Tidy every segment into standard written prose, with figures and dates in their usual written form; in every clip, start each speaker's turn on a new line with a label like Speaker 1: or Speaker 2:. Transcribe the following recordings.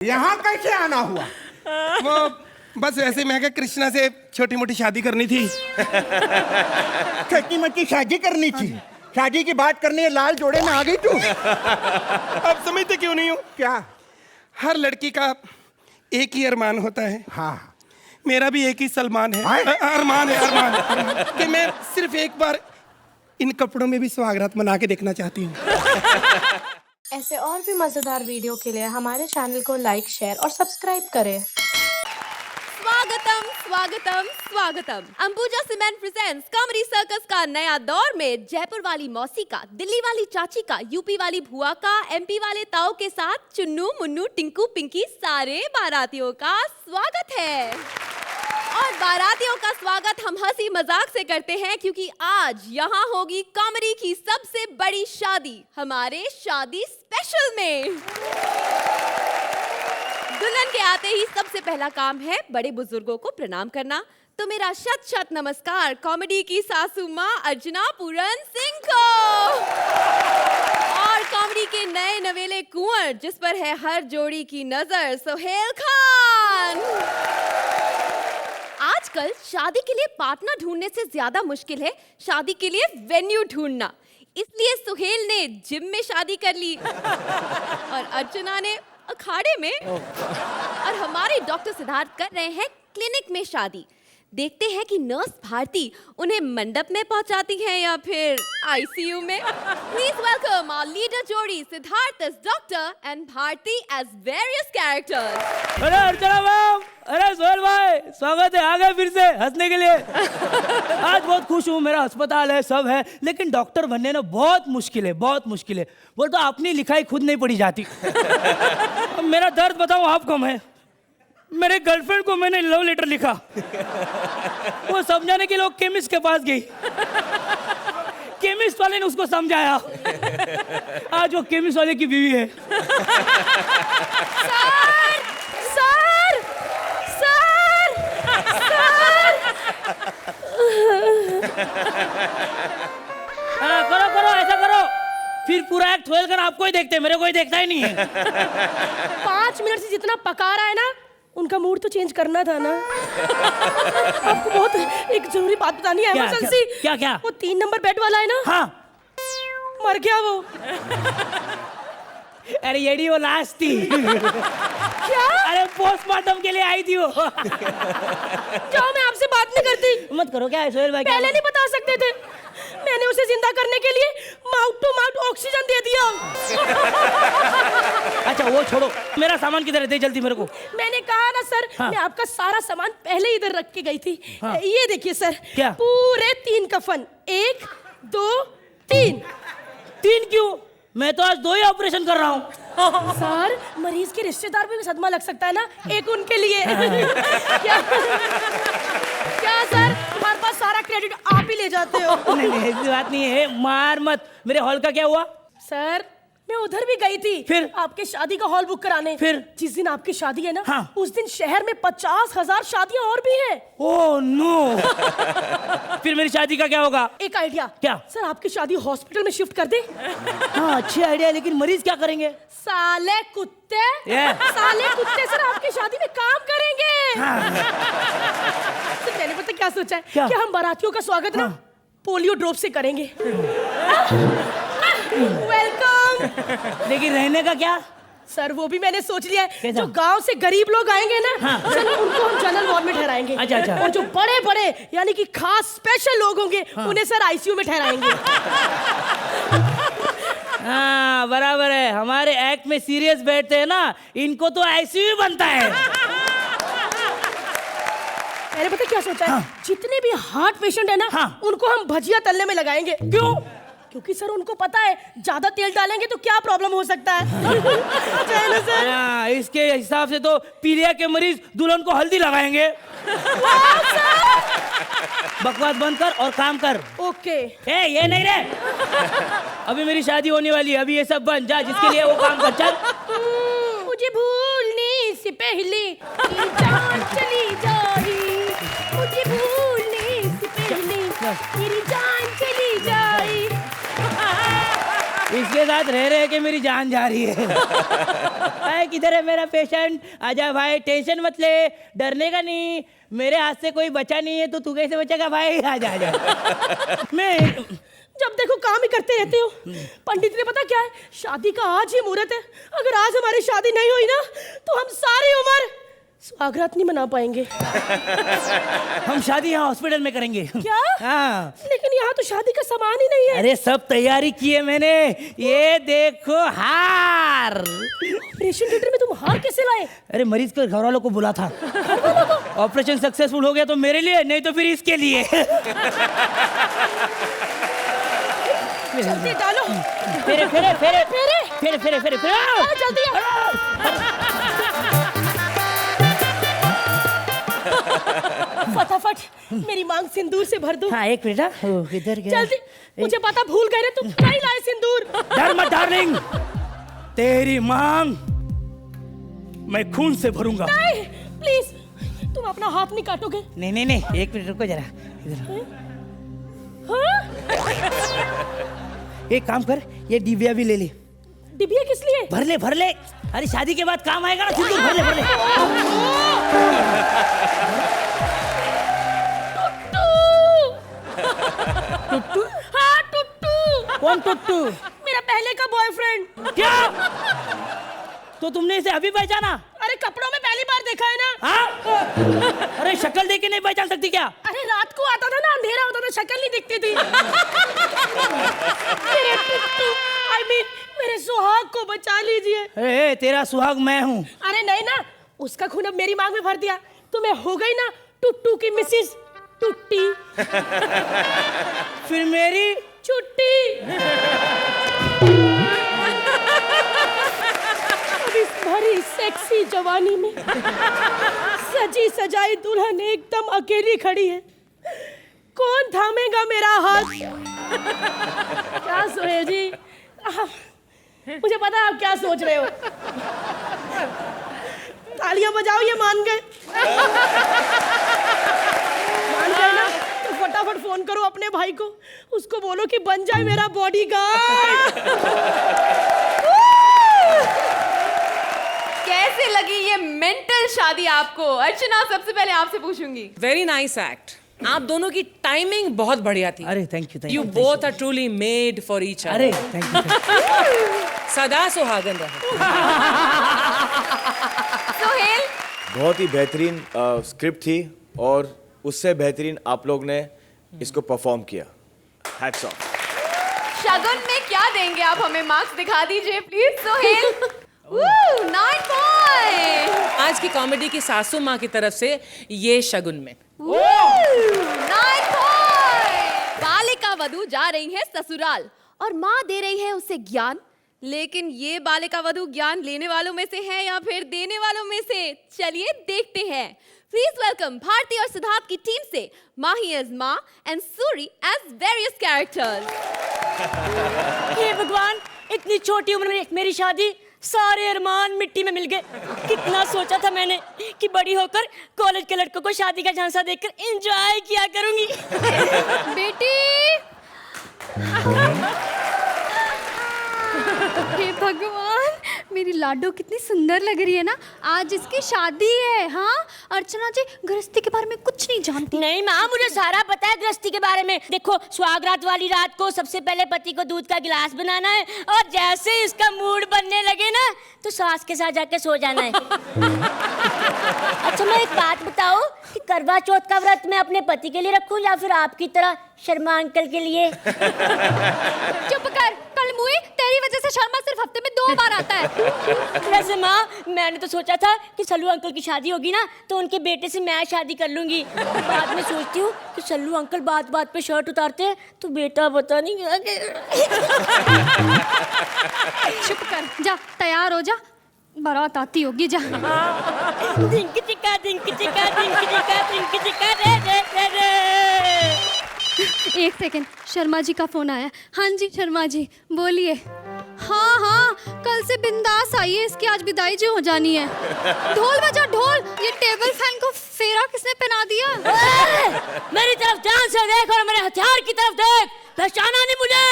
Speaker 1: यहाँ कैसे आना हुआ?
Speaker 2: वो बस वैसे मैं क्या कृष्णा से छोटी मोटी शादी करनी थी।
Speaker 1: छोटी मोटी शादी करनी थी? शादी की बात करनी है, लाल जोड़े में आ गई तू।
Speaker 2: अब समझते क्यों नहीं हो?
Speaker 1: क्या?
Speaker 2: हर लड़की का एक ही अरमान होता है।
Speaker 1: हाँ,
Speaker 2: मेरा भी एक ही सलमान है।
Speaker 1: हाय?
Speaker 2: अरमान है, अरमान कि मैं सिर्फ एक बार इन कपड़ों में भी सुहागरात मना के देखना चाहती हूँ।
Speaker 3: ऐसे और भी मजेदार वीडियो के लिए हमारे चैनल को लाइक, शेयर और सब्सक्राइब करें।
Speaker 4: स्वागतम स्वागतम स्वागतम। Ambuja cement presents comedy circus का नया दौर में जयपुर वाली मौसी का, दिल्ली वाली चाची का, यूपी वाली भुआ का, एमपी वाले ताऊ के साथ चुन्नू मुन्नू टिंकू पिंकी सारे बारातियों का स्वागत है। और बारातियों का स्वागत हम हंसी मजाक से करते हैं क्योंकि आज यहाँ होगी कॉमेडी की सबसे बड़ी शादी हमारे शादी स्पेशल में। दुल्हन के आते ही सबसे पहला काम है बड़े बुजुर्गों को प्रणाम करना। तो मेरा शत शत नमस्कार कॉमेडी की सासू माँ अर्चना पूरन सिंह को और कॉमेडी के नए नवेले कुंवर जिस पर है हर जोड़ी की नजर सोहेल खान। आजकल शादी के लिए पार्टनर ढूंढने से ज्यादा मुश्किल है शादी के लिए वेन्यू ढूंढना, इसलिए सुहेल ने जिम में शादी कर ली और अर्चना ने अखाड़े में और हमारे डॉक्टर सिद्धार्थ कर रहे हैं क्लिनिक में शादी। देखते हैं कि नर्स भारती उन्हें मंडप में पहुंचाती है या फिर आईसीयू में। प्लीज वेलकम आवर लीडर जोड़ी Siddharth as doctor and Bharti as various characters.
Speaker 5: अरे अर्चना मैम, अरे सोहेल भाई, स्वागत है। आ गए फिर से हंसने के लिए। आज बहुत खुश हूँ, मेरा अस्पताल है, सब है, लेकिन डॉक्टर बनने ना बहुत मुश्किल है, बहुत मुश्किल है। वो तो अपनी लिखाई खुद नहीं पढ़ी जाती। मेरा दर्द बताऊँ आप कम है। मेरे गर्लफ्रेंड को मैंने लव लेटर लिखा, वो समझाने के लिए केमिस्ट के पास गई, केमिस्ट वाले ने उसको समझाया, आज वो केमिस्ट वाले की बीवी है।
Speaker 4: सर सर सर
Speaker 5: करो करो, ऐसा करो, फिर पूरा एक्ट सोहेल खान आपको ही देखते हैं, मेरे को ही देखता ही नहीं है।
Speaker 3: 5 मिनट से जितना पका रहा है ना, उनका मूड तो चेंज करना था ना। आपको बहुत एक जरूरी बात बतानी है, इमरजेंसी।
Speaker 5: क्या क्या?
Speaker 3: वो 3 नंबर बेड वाला है ना,
Speaker 5: हाँ,
Speaker 3: मर गया वो।
Speaker 5: अरे येडी वो लास्ट थी।
Speaker 3: क्या?
Speaker 5: अरे पोस्टमार्टम के लिए आई थी वो।
Speaker 3: क्या मैं आपसे बात नहीं करती?
Speaker 5: मत करो, क्या है सोहेल भाई?
Speaker 3: पहले नहीं बता सकते थे? मैंने उसे जिंदा करने के लिए माउथ टू माउथ ऑक्सीजन दे दिया।
Speaker 5: अच्छा वो छोड़ो, मेरा सामान किधर है? दे जल्दी मेरे को।
Speaker 3: मैंने कहा ना सर,
Speaker 5: हाँ।
Speaker 3: मैं आपका सारा सामान पहले इधर रख के गई थी।
Speaker 5: हाँ।
Speaker 3: ये देखिए सर,
Speaker 5: क्या?
Speaker 3: पूरे 3 कफन, 1 2 3।
Speaker 5: 3 क्यों? मैं तो आज 2 ही ऑपरेशन कर रहा हूँ।
Speaker 3: सर, मरीज के रिश्तेदार पे भी सदमा लग सकता है ना, एक उनके लिए। क्या सर, हमारे पास सारा क्रेडिट आप ही ले जाते हो?
Speaker 5: नहीं नहीं, ऐसी बात नहीं है, मार मत। मेरे हॉल का क्या हुआ?
Speaker 3: सर, मैं उधर भी गई थी,
Speaker 5: फिर?
Speaker 3: आपके शादी का हॉल बुक कराने।
Speaker 5: फिर?
Speaker 3: जिस दिन आपकी शादी है ना,
Speaker 5: हाँ।
Speaker 3: उस दिन शहर में 50,000 शादियां और भी हैं।
Speaker 5: Oh no. फिर मेरी शादी का क्या होगा?
Speaker 3: एक आइडिया।
Speaker 5: क्या?
Speaker 3: सर, आपकी शादी हॉस्पिटल में शिफ्ट कर दे।
Speaker 5: हाँ अच्छी आइडिया है, लेकिन मरीज क्या करेंगे?
Speaker 3: साले कुत्ते, साले कुत्ते सर आपकी शादी में काम करेंगे। तो मैंने पता क्या सोचा है?
Speaker 5: क्या?
Speaker 3: कि हम बारातियों का स्वागत ना पोलियो ड्रॉप से करेंगे। वेलकम।
Speaker 5: लेकिन रहने का क्या?
Speaker 3: सर, वो भी मैंने सोच लिया है।
Speaker 5: कैसा?
Speaker 3: जो गांव से गरीब लोग आएंगे ना,
Speaker 5: हाँ।
Speaker 3: चलो उनको हम जनरल वार्ड में ठहराएंगे।
Speaker 5: अच्छा, अच्छा।
Speaker 3: और जो बड़े बड़े यानी कि खास स्पेशल लोग होंगे, उन्हें सर आईसीयू में ठहराएंगे।
Speaker 5: हाँ बराबर है, हमारे एक्ट में सीरियस बैठते हैं ना, इनको तो आईसीयू बनता है।
Speaker 3: मैंने पता क्या सोचा है?
Speaker 5: हाँ।
Speaker 3: जितने भी हार्ट पेशेंट है ना,
Speaker 5: हाँ।
Speaker 3: उनको हम भजिया तलने में लगाएंगे।
Speaker 5: क्यों?
Speaker 3: क्योंकि सर उनको पता है ज्यादा तेल डालेंगे तो क्या प्रॉब्लम हो सकता है। अच्छा है ना सर?
Speaker 5: हाँ, इसके हिसाब से तो पीलिया के मरीज दुल्हन को हल्दी लगाएंगे। बकवास बंद कर और काम कर।
Speaker 3: ओके।
Speaker 5: ए ये नहीं रे, अभी मेरी शादी होने वाली है, अभी ये सब बंद, जा जिसके लिए वो काम कर चल।
Speaker 3: मुझे भूलने से पहले तेरी जान चली जाए, मुझे भूलने से पहले तेरी जान चली जाए।
Speaker 5: इसके इसके साथ रह रहे के मेरी जान जा रही है। भाई किधर है मेरा पेशेंट? आजा भाई, टेंशन मत ले, डरने का नहीं, मेरे हाथ से कोई बचा नहीं है तो तू कैसे बचेगा भाई? आजा आजा। मैं
Speaker 3: जब देखो काम ही करते रहते हो। पंडित ने पता क्या है, शादी का आज ही मुहूर्त है, अगर आज हमारी शादी नहीं हुई ना तो हम सारी उम्र स्वागरात नहीं मना पाएंगे।
Speaker 5: हम शादी यहाँ हॉस्पिटल में करेंगे।
Speaker 3: क्या?
Speaker 5: हाँ।
Speaker 3: लेकिन यहाँ तो शादी का सामान ही नहीं है।
Speaker 5: अरे सब तैयारी की है मैंने, ये देखो हार।
Speaker 3: ऑपरेशन थिएटर में तुम हार कैसे लाए?
Speaker 5: अरे मरीज के घर वालों को बुला था। ऑपरेशन सक्सेसफुल हो गया तो मेरे लिए, नहीं तो फिर इसके लिए।
Speaker 3: जल्दी डालो।
Speaker 5: फेरे फेरे फेरे
Speaker 3: फेरे
Speaker 5: फेरे फेरे फेरे फेरे।
Speaker 3: आ, जल्दी आ। फटाफट मेरी मांग सिंदूर से भर दो।
Speaker 5: हाँ एक मिनट, किधर गया?
Speaker 3: जल्दी, मुझे पता भूल गए ना तुम, नहीं लाए सिंदूर।
Speaker 5: डर मत डार्लिंग, तेरी मांग मैं खून से भरूंगा।
Speaker 3: नहीं प्लीज, तुम अपना हाथ नहीं काटोगे?
Speaker 5: नहीं नहीं नहीं, एक मिनट रुको जरा।
Speaker 3: हाँ?
Speaker 5: एक काम कर, ये डिबिया भी ले ले।
Speaker 3: डिबिया किस लिए?
Speaker 5: भर ले भर ले, अरे शादी के बाद काम आएगा ना सिंदूर। भर ले भर ले।
Speaker 3: टुट्टू? हाँ टुट्टू।
Speaker 5: कौन टुट्टू?
Speaker 3: मेरा पहले का बॉयफ्रेंड।
Speaker 5: क्या? तो तुमने इसे अभी पहचाना?
Speaker 3: अरे कपड़ों में पहली बार देखा है ना।
Speaker 5: हाँ? अरे शक्ल देख के नहीं पहचान सकती क्या?
Speaker 3: अरे रात को आता था ना, अंधेरा होता था, शक्ल नहीं दिखती थी। मेरे टुट्टू, I mean, मेरे सुहाग को बचा लीजिए।
Speaker 5: अरे तेरा सुहाग मैं हूँ।
Speaker 3: अरे नहीं ना, उसका खून अब मेरी मांग में भर दिया तो मैं हो गई ना टुट्टू की मिसेस टुट्टी।
Speaker 5: फिर मेरी
Speaker 3: छुट्टी। अब इस भरी सेक्सी जवानी में सजी सजाई दुल्हन एकदम अकेली खड़ी है, कौन थामेगा मेरा हाथ? क्या सोए जी? मुझे पता है आप क्या सोच रहे हो। तालियां बजाओ, ये मान गए। मान गए ना तो फटाफट फोन करो अपने भाई को, उसको बोलो कि बन जाए मेरा बॉडीगार्ड।
Speaker 4: कैसे लगी ये मेंटल शादी आपको? अर्चना सबसे पहले आपसे पूछूंगी।
Speaker 6: Very nice act. आप दोनों की टाइमिंग बहुत बढ़िया थी।
Speaker 5: अरे thank you.
Speaker 6: You both are truly made for each other.
Speaker 5: अरे थैंक यू।
Speaker 6: सदा सुहागन रहे।
Speaker 4: सोहेल,
Speaker 7: बहुत ही बेहतरीन स्क्रिप्ट थी और उससे बेहतरीन आप लोग ने इसको परफॉर्म किया। Hats off.
Speaker 4: शगुन में क्या देंगे आप हमें? मार्क्स दिखा दीजिए प्लीज। सोहेल 9 पॉइंट।
Speaker 6: आज की कॉमेडी की सासू माँ की तरफ से ये शगुन में
Speaker 4: 9 पॉइंट। बालिका वधू जा रही है ससुराल और माँ दे रही है उसे ज्ञान, लेकिन ये बालिका वधू ज्ञान लेने वालों में से है या फिर देने वालों में से? चलिए देखते हैं। प्लीज वेलकम भारती और सिद्धार्थ की टीम से माही एज माँ and Suri as various characters.
Speaker 3: हे भगवान, इतनी छोटी उम्र में मेरी शादी, सारे अरमान मिट्टी में मिल गए। कितना सोचा था मैंने कि बड़ी होकर कॉलेज के लड़कों को शादी का झांसा देकर एंजॉय किया करूंगी।
Speaker 4: बेटी,
Speaker 8: हे भगवान, मेरी लाडो कितनी सुंदर लग रही है ना। आज इसकी शादी है। हाँ अर्चना जी गृहस्थी के बारे में कुछ नहीं जानती।
Speaker 3: नहीं माँ, मुझे सारा पता है गृहस्थी के बारे में। देखो, सुहागरात वाली रात को सबसे पहले पति को दूध का गिलास बनाना है और जैसे इसका मूड बनने लगे ना तो सास के साथ जाके सो जाना है। अच्छा मैं एक बात बताओ कि करवा चौथ का व्रत मैं अपने पति के लिए रखूं या फिर आपकी तरह शर्मा अंकल के लिए?
Speaker 8: चुप कर, कल मुए, तेरी वजह से शर्मा सिर्फ हफ्ते में 2 बार आता है।
Speaker 3: वैसे माँ, मैंने तो सोचा था कि सल्लू अंकल की शादी होगी ना तो उनके बेटे से मैं शादी कर लूंगी। बाद में सोचती हूँ कि सल्लू अंकल बात बात पे शर्ट उतारते हैं तो बेटा पता नहीं
Speaker 8: चुप कर, जा तैयार हो जा, बारात आती होगी। जा।
Speaker 3: डिंक चिका डिंक चिका डिंक चिका डिंक चिका रे रे रे रे।
Speaker 8: एक सेकंड, शर्मा जी का फोन आया। हाँ जी शर्मा जी बोलिए। हाँ हाँ, कल से बिंदास आइए, इसकी आज विदाई जो हो जानी है। ढोल बजा ढोल। ये टेबल फैन को फेरा किसने पहना दिया?
Speaker 3: मेरी तरफ ध्यान से देख और मेरे हथियार की तरफ देख, पहचाना नहीं मुझे?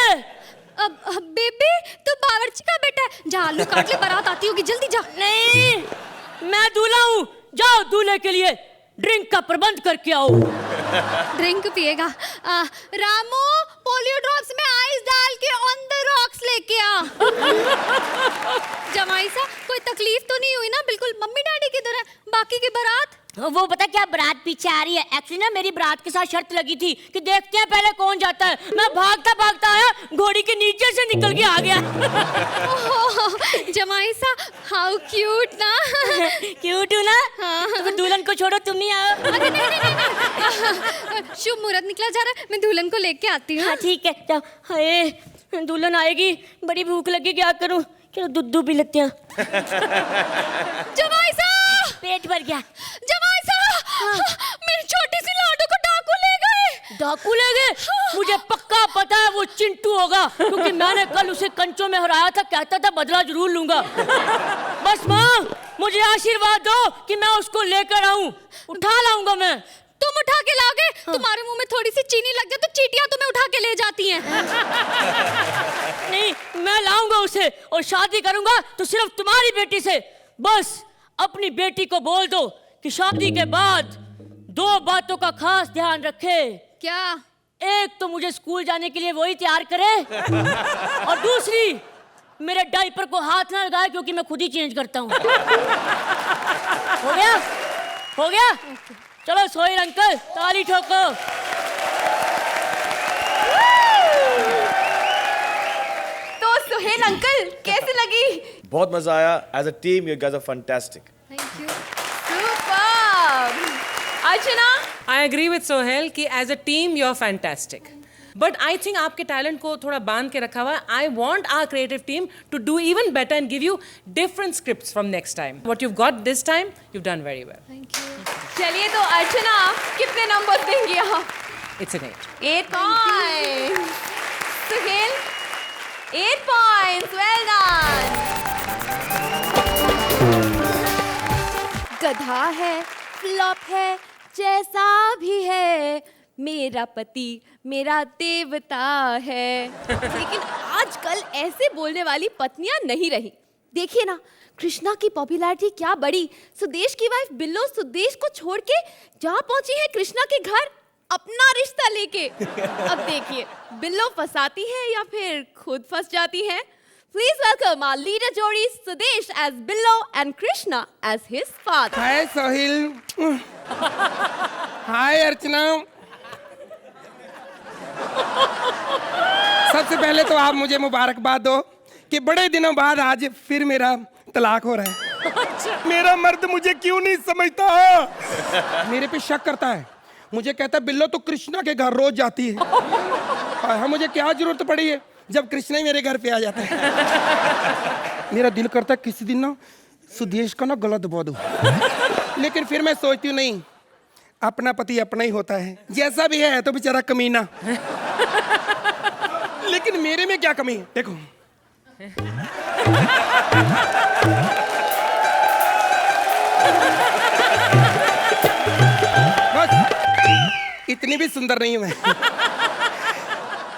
Speaker 8: बेबी तू बावर्ची का बेटा है, जा आलू काट ले, बारात आती होगी, जल्दी जा।
Speaker 3: नहीं, मैं दूल्हा हूँ। जाओ दूल्हे के लिए ड्रिंक का प्रबंध करके आओ।
Speaker 8: ड्रिंक पिएगा? रामू पोलियो ड्रॉप्स में आइस डाल के ऑन द रॉक्स लेके आ। जमाई सा कोई तकलीफ तो नहीं हुई ना? बिल्कुल मम्मी डैडी की तरह। बाकी की बारात?
Speaker 3: वो पता क्या, बारात पीछे आ रही है। एक्चुअली ना मेरी बारात के साथ शर्त लगी थी कि देखते हैं पहले कौन जाता है। मैं भागता भागता आया, घोड़ी के नीचे से निकल के आ गया।
Speaker 8: जमाई सा हाउ क्यूट ना।
Speaker 3: क्यूट हूँ ना?
Speaker 8: हाँ।
Speaker 3: तो दुल्हन को छोड़ो, तुम ही आओ।
Speaker 8: अरे नहीं। शुभ मुहूर्त निकला जा रहा है, मैं दुल्हन को लेके आती हूँ।
Speaker 3: हाँ ठीक है, जाओ। हाय दुल्हन आएगी, बड़ी भूख लगी, क्या करूँ? चलो दूध पी लेते हैं।
Speaker 8: जमाई सा
Speaker 3: पेट भर गया।
Speaker 8: जमाई सा मेरी छोटी सी लाडू को डाकू ले गए।
Speaker 3: डाकू ले गए? मुझे पक्का पता है वो चिंटू होगा, क्योंकि मैंने कल उसे कंचों में हराया था, कहता था बदला जरूर लूंगा। बस माँ मुझे आशीर्वाद दो कि मैं उसको लेकर आऊं, उठा लाऊंगा मैं।
Speaker 8: तुम उठा के लाओगे? तुम्हारे मुंह में थोड़ी सी चीनी लग जाए तो चींटियां तुम्हें उठा के ले जाती हैं।
Speaker 3: नहीं, मैं लाऊंगा उसे और शादी करूंगा तो सिर्फ तुम्हारी बेटी से। बस अपनी बेटी को बोल दो कि शादी के बाद 2 बातों का खास ध्यान रखे।
Speaker 8: क्या?
Speaker 3: एक तो मुझे स्कूल जाने के लिए वही तैयार करे, और दूसरी मेरे डायपर को हाथ ना लगाए, क्योंकि मैं खुद ही चेंज करता हूँ। हो गया? हो गया? चलो सोहेल अंकल ताली ठोको।
Speaker 4: तो सोहेल अंकल कैसी लगी?
Speaker 7: बहुत मजा आया। As a team you guys are fantastic.
Speaker 8: Thank you.
Speaker 4: Super. Archana?
Speaker 6: I agree with Sohail कि as a team you are fantastic, but I think आपके टैलेंट को थोड़ा बांध के रखा हुआ है। I want our creative team to do even better and give you different scripts from next time. What you got this time you done very well.
Speaker 8: Thank you.
Speaker 4: चलिए तो अर्चना कितने नंबर देंगी आप?
Speaker 6: It's an 8।
Speaker 4: 8 points. Suhail 8 points. Well done. गधा है, flop है, जैसा भी है, मेरा पति मेरा देवता है। लेकिन आजकल ऐसे बोलने वाली पत्नियां नहीं रही। देखिए ना कृष्णा की पॉपुलैरिटी क्या बढ़ी। सुदेश की वाइफ बिल्लो सुदेश को छोड़ के जहाँ पहुंची है कृष्णा के घर अपना रिश्ता लेके। अब देखिए बिल्लो फंसाती है या फिर खुद फंस जाती है। Please welcome our leader जोड़ी Sudesh as Billo and Krishna as his father.
Speaker 2: हाय सोहिल। हाय अर्चना। सबसे पहले तो आप मुझे मुबारकबाद दो कि बड़े दिनों बाद आज फिर मेरा तलाक हो रहा है। मेरा मर्द मुझे क्यों नहीं समझता? मेरे पे शक करता है, मुझे कहता है बिल्लो तो कृष्णा के घर रोज जाती है। हाँ, मुझे क्या जरूरत पड़ी है जब कृष्णा ही मेरे घर पे आ जाता है। मेरा दिल करता है किसी दिन ना सुदेश का ना गला दबा दूं, लेकिन फिर मैं सोचती हूँ नहीं, अपना पति अपना ही होता है, जैसा भी है तो बेचारा कमीना। लेकिन मेरे में क्या कमी है? देखो बस इतनी भी सुंदर नहीं हूं मैं।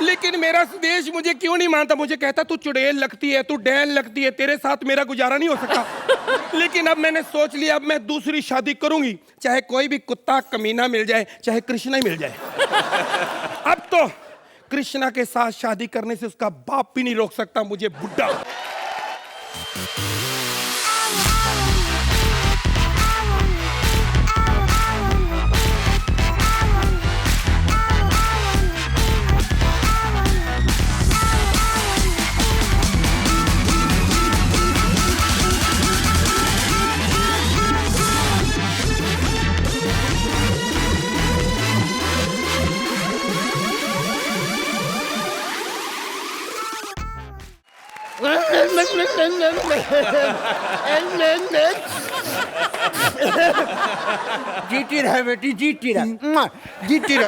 Speaker 2: लेकिन मेरा सुदेश मुझे क्यों नहीं मानता? मुझे कहता तू चुड़ैल लगती है, तू डैल लगती है, तेरे साथ मेरा गुजारा नहीं हो सकता। लेकिन अब मैंने सोच लिया, अब मैं दूसरी शादी करूंगी, चाहे कोई भी कुत्ता कमीना मिल जाए, चाहे कृष्णा ही मिल जाए। अब तो कृष्णा के साथ शादी करने से उसका बाप भी नहीं रोक सकता मुझे, बुड्ढा।
Speaker 1: जीती रहे बेटी, जीती रहे, जीती रहे,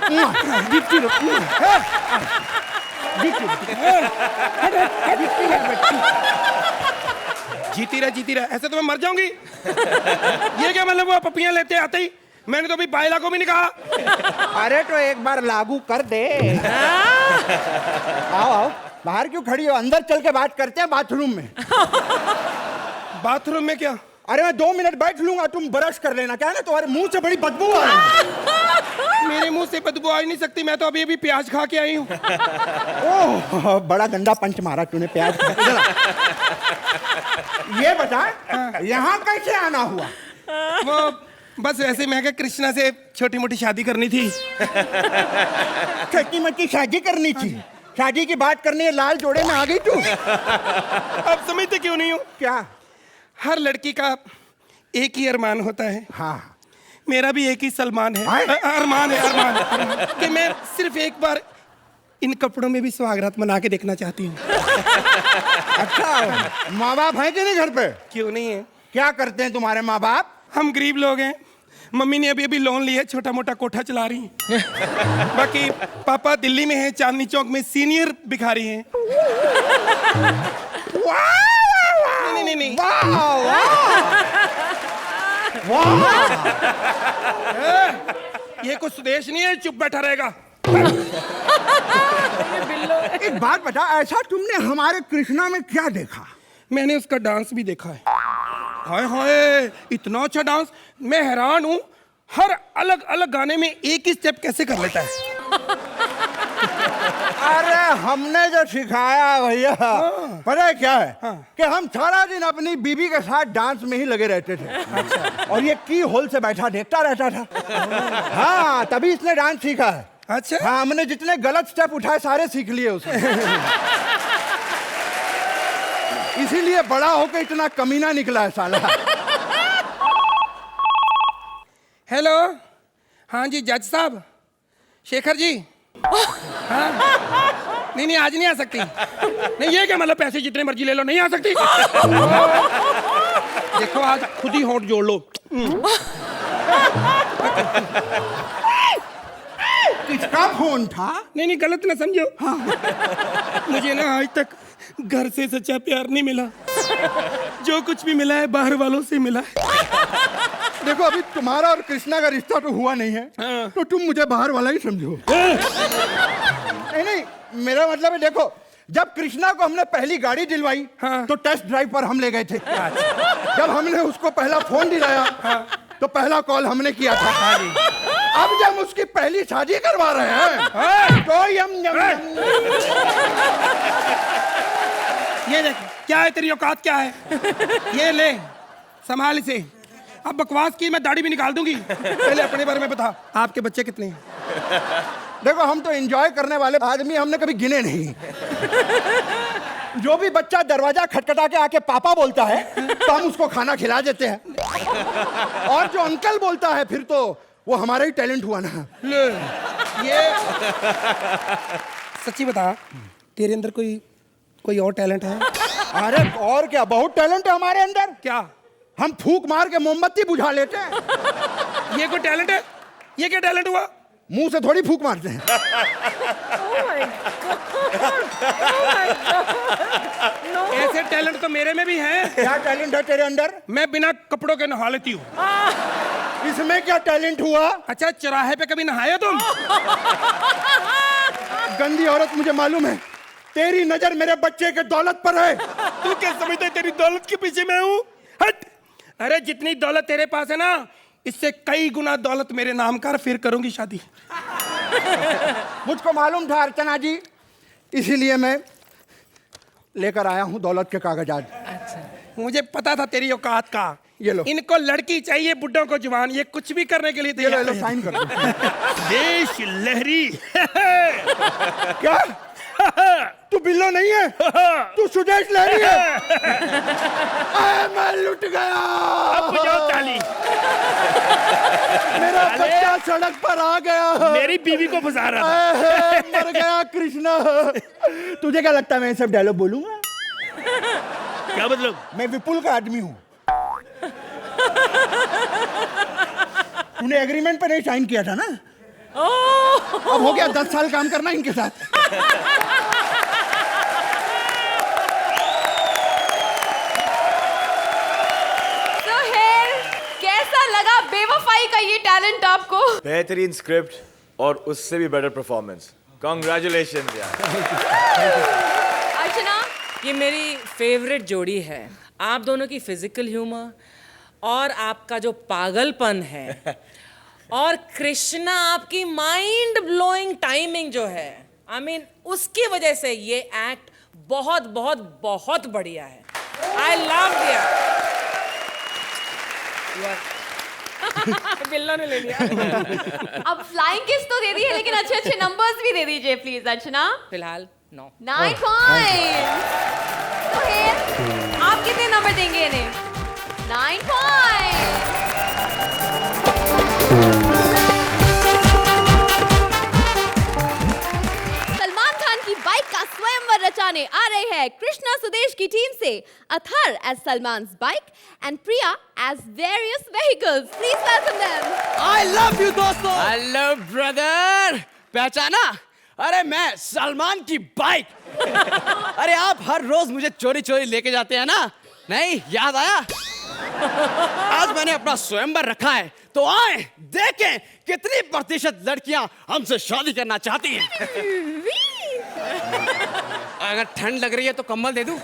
Speaker 1: जीती रहे,
Speaker 2: जीती रहे। ऐसे तो मैं मर जाऊंगी। ये क्या मतलब? वो पपियां लेते आते ही मैंने तो अभी बाइला को भी नहीं कहा।
Speaker 1: अरे तो एक बार लागू कर दे। आओ आओ। बाहर क्यों खड़ी हो? अंदर चल के बात करते हैं बाथरूम में।
Speaker 2: बाथरूम में क्या?
Speaker 1: अरे मैं 2 मिनट बैठ लूंगा, तुम ब्रश कर लेना। क्या है ना, तुम्हारे मुंह से बड़ी बदबू आ रही है।
Speaker 2: मेरे मुंह से बदबू आ ही नहीं सकती, मैं तो अभी अभी प्याज खा के आई हूँ।
Speaker 1: ओह, बड़ा गंदा पंच मारा तूने प्याज खा के। जरा ये बता, यहाँ कैसे आना हुआ?
Speaker 2: वो बस ऐसे मैं क्या कृष्णा से छोटी मोटी शादी करनी थी।
Speaker 1: छोटी मोटी शादी करनी थी? शादी की बात करनी है, लाल जोड़े में आ गई तू।
Speaker 2: अब समझते क्यों नहीं हो?
Speaker 1: क्या?
Speaker 2: हर लड़की का एक ही अरमान होता है।
Speaker 1: हाँ,
Speaker 2: मेरा भी एक ही सलमान है।
Speaker 1: हाय?
Speaker 2: अरमान है, अरमान कि मैं सिर्फ एक बार इन कपड़ों में भी सुहागरात मना के देखना चाहती हूँ।
Speaker 1: अच्छा, माँ बाप हैं कि नहीं घर पे?
Speaker 2: क्यों नहीं है?
Speaker 1: क्या करते हैं तुम्हारे माँ बाप?
Speaker 2: हम गरीब लोग हैं। मम्मी ने अभी अभी लोन लिया है, छोटा मोटा कोठा चला रही हैं। बाकी पापा दिल्ली में हैं, चांदनी चौक में सीनियर भिखारी हैं। नहीं नहीं नहीं,
Speaker 1: वाह वाह
Speaker 2: ये कुछ सुदेश नहीं है, चुप बैठा रहेगा।
Speaker 1: एक बात बता, ऐसा तुमने हमारे कृष्णा में क्या देखा?
Speaker 2: मैंने उसका डांस भी देखा है। हाय हाय, इतना अच्छा डांस, मैं हैरान हूँ। हर अलग अलग गाने में एक ही स्टेप कैसे कर लेता है।
Speaker 1: अरे हमने जो सिखाया भैया, पता है क्या है? कि हम सारा दिन अपनी बीबी के साथ डांस में ही लगे रहते थे। और ये की होल से बैठा देखता रहता था। हाँ, तभी इसने डांस सीखा है।
Speaker 2: अच्छा?
Speaker 1: हाँ, हमने जितने गलत स्टेप उठाए सारे सीख लिए उसने। इसीलिए बड़ा होकर इतना कमीना निकला है साला।
Speaker 2: हेलो, हाँ जी जज साहब, शेखर जी। हाँ? नहीं नहीं, आज नहीं आ सकती। नहीं, ये क्या मतलब, पैसे जितने मर्जी ले लो, नहीं आ सकती। देखो आज खुद ही होंठ जोड़ लो।
Speaker 1: किसका फोन था?
Speaker 2: नहीं नहीं, गलत ना समझो। मुझे ना आज तक घर से सच्चा प्यार नहीं मिला। जो कुछ भी मिला है बाहर वालों से मिला है।
Speaker 1: देखो, अभी तुम्हारा और कृष्णा का रिश्ता तो हुआ नहीं है।
Speaker 2: हाँ।
Speaker 1: तो तुम मुझे बाहर वाला ही समझो। नहीं नहीं, मेरा मतलब है, देखो जब कृष्णा को हमने पहली गाड़ी दिलवाई,
Speaker 2: हाँ।
Speaker 1: तो टेस्ट ड्राइव पर हम ले गए थे। जब हमने उसको पहला फोन दिलाया, तो पहला कॉल हमने किया था। अब जब उसकी पहली शादी करवा रहे हैं, तो
Speaker 2: ये देख, क्या है तेरी औकात, क्या है? ये ले, संभाल इसे। अब बकवास की मैं दाढ़ी भी निकाल दूंगी। पहले अपने बारे में बता, आपके बच्चे कितने हैं?
Speaker 1: देखो, हम तो एंजॉय करने वाले आदमी, हमने कभी गिने नहीं। जो भी बच्चा दरवाजा खटखटा के आके पापा बोलता है, तो हम उसको खाना खिला देते हैं। और जो अंकल बोलता है, फिर तो वो हमारा ही टैलेंट हुआ ना।
Speaker 2: ले, ये सच्ची बता, तेरे अंदर कोई और टैलेंट है?
Speaker 1: अरे और क्या, बहुत टैलेंट है हमारे अंदर।
Speaker 2: क्या?
Speaker 1: हम फूंक मार के मोमबत्ती बुझा लेते हैं।
Speaker 2: ये कोई टैलेंट है? ये क्या टैलेंट हुआ?
Speaker 1: मुंह से थोड़ी फूंक मारते हैं।
Speaker 2: ऐसे टैलेंट तो मेरे में भी है।
Speaker 1: क्या टैलेंट है तेरे अंदर?
Speaker 2: मैं बिना कपड़ों के नहा लेती हूँ।
Speaker 1: इसमें क्या टैलेंट हुआ?
Speaker 2: अच्छा, चौराहे पे कभी नहाए तुम?
Speaker 1: गंदी औरत, मुझे मालूम है तेरी नजर मेरे बच्चे के दौलत पर है।
Speaker 2: तू क्या समझता है तेरी दौलत के पीछे मैं हूँ? हट! अरे जितनी दौलत तेरे पास है ना, इससे कई गुना दौलत मेरे नाम कर, फिर करूंगी शादी।
Speaker 1: मुझको मालूम था अर्चना जी, इसीलिए मैं लेकर आया हूँ दौलत के कागजात।
Speaker 6: अच्छा,
Speaker 2: मुझे पता था तेरी औकात का।
Speaker 1: ये लो।
Speaker 2: इनको लड़की चाहिए, बुड्ढों को जवान, ये कुछ भी करने के लिए
Speaker 1: ये लो,
Speaker 2: तैयार
Speaker 1: लो
Speaker 2: है।
Speaker 1: साइन कर दो।
Speaker 2: देश लहरी।
Speaker 1: क्या? तू बिल्लो नहीं है, तू सुदेश लहरी है। मैं लुट गया।
Speaker 2: अब बजाओ ताली।
Speaker 1: मेरा बच्चा सड़क पर आ गया।
Speaker 2: मेरी बीवी को फंसा रहा था।
Speaker 1: मर गया कृष्णा। तुझे क्या लगता है मैं ये सब डायलॉग बोलूंगा?
Speaker 2: क्या मतलब?
Speaker 1: मैं विपुल का आदमी हूँ। तूने एग्रीमेंट पे नहीं साइन किया था ना? अब हो गया 10 साल काम करना इनके साथ।
Speaker 4: सोहेल, कैसा लगा बेवफाई का ये टैलेंट आपको?
Speaker 7: बेहतरीन स्क्रिप्ट और उससे भी बेटर परफॉर्मेंस। कॉन्ग्रेचुलेशन यार।
Speaker 6: ये मेरी फेवरेट जोड़ी है। आप दोनों की फिजिकल ह्यूमर और आपका जो पागलपन है और कृष्णा आपकी माइंड ब्लोइंग टाइमिंग जो है, आई मीन उसकी वजह से ये एक्ट बहुत बहुत बहुत बढ़िया है। आई लव दिया। बिल्लो ने ले लिया।
Speaker 4: अब फ्लाइंग किस तो दे दी है, लेकिन अच्छे अच्छे नंबर्स भी दे दीजिए प्लीज अर्चना।
Speaker 6: फिलहाल 9
Speaker 4: पॉइंट। सोहेल, आप कितने नंबर देंगे इन्हें? 9 पॉइंट। सलमान खान की बाइक का स्वयंवर रचाने आ रहे हैं कृष्णा सुदेश की टीम से Athar as Salman's bike and Priya as various vehicles. Please welcome them.
Speaker 9: I love you दोस्तों। हेलो ब्रदर, पहचाना? अरे मैं सलमान की बाइक। अरे आप हर रोज मुझे चोरी चोरी लेके जाते हैं ना, नहीं याद आया? आज मैंने अपना स्वयंवर रखा है, तो आए देखें कितनी प्रतिशत लड़कियां हमसे शादी करना चाहती हैं। अगर ठंड लग रही है तो कंबल दे दूं?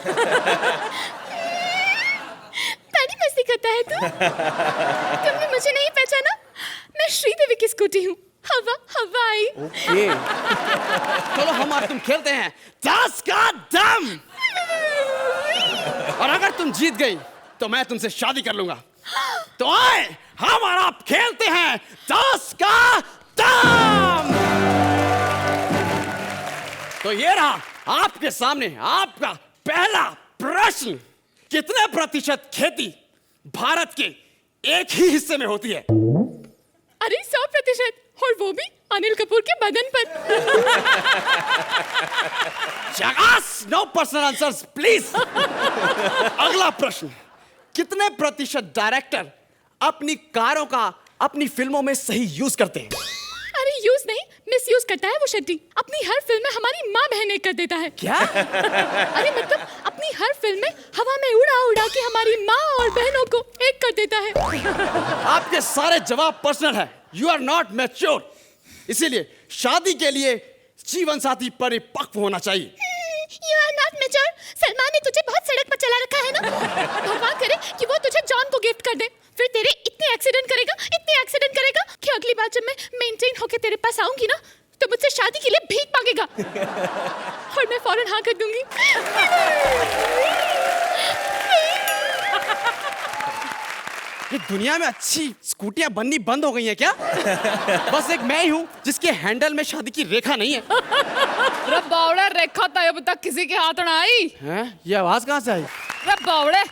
Speaker 8: बड़ी मस्ती करता है तू। तुमने मुझे नहीं पहचाना? मैं श्रीदेवी की स्कूटी हूँ, हवा हवाई।
Speaker 9: ओके, चलो हम और तुम खेलते हैं 10 का दम। और अगर तुम जीत गई तो मैं तुमसे शादी कर लूंगा। तो आए हम और आप खेलते हैं 10 का दम। तो ये रहा आपके सामने आपका पहला प्रश्न। कितने प्रतिशत खेती भारत के एक ही हिस्से में होती है?
Speaker 8: अरे 100%, और वो भी अनिल कपूर के बदन पर।
Speaker 9: जगास, नो पर्सनल आंसर्स प्लीज। अगला प्रश्न, कितने प्रतिशत डायरेक्टर अपनी कारों का अपनी फिल्मों में सही यूज करते हैं?
Speaker 8: अरे यूज नहीं, मिस यूज करता है वो शेट्टी। अपनी हर फिल्म में हमारी माँ बहन एक कर देता है।
Speaker 9: क्या?
Speaker 8: अरे मतलब अपनी हर फिल्म में हवा में उड़ा उड़ा के हमारी माँ और बहनों को एक कर देता है।
Speaker 9: आपके सारे जवाब पर्सनल है। यू आर नॉट मैच्योर, इसीलिए शादी के लिए जीवन साथी परिपक्व होना चाहिए।
Speaker 8: You are not mature। Salman ने तुझे बहुत सड़क पर चला रखा है ना। भगवान करे कि वो तुझे जॉन को गिफ्ट कर दे, फिर तेरे इतने एक्सीडेंट करेगा कि अगली बार जब मैं मेंटेन होके तेरे पास आऊंगी ना, तो मुझसे शादी के लिए भीख मांगेगा और मैं फौरन हाँ कर दूंगी।
Speaker 9: ये दुनिया में अच्छी स्कूटियां बननी बंद हो गई हैं क्या? बस एक मैं ही हूँ जिसके हैंडल में शादी की रेखा नहीं है।
Speaker 10: रे बावड़े, रेखा तो अब तक किसी के हाथ ना आई।
Speaker 9: हैं? ये आवाज कहाँ से आई?
Speaker 10: रे बावड़े,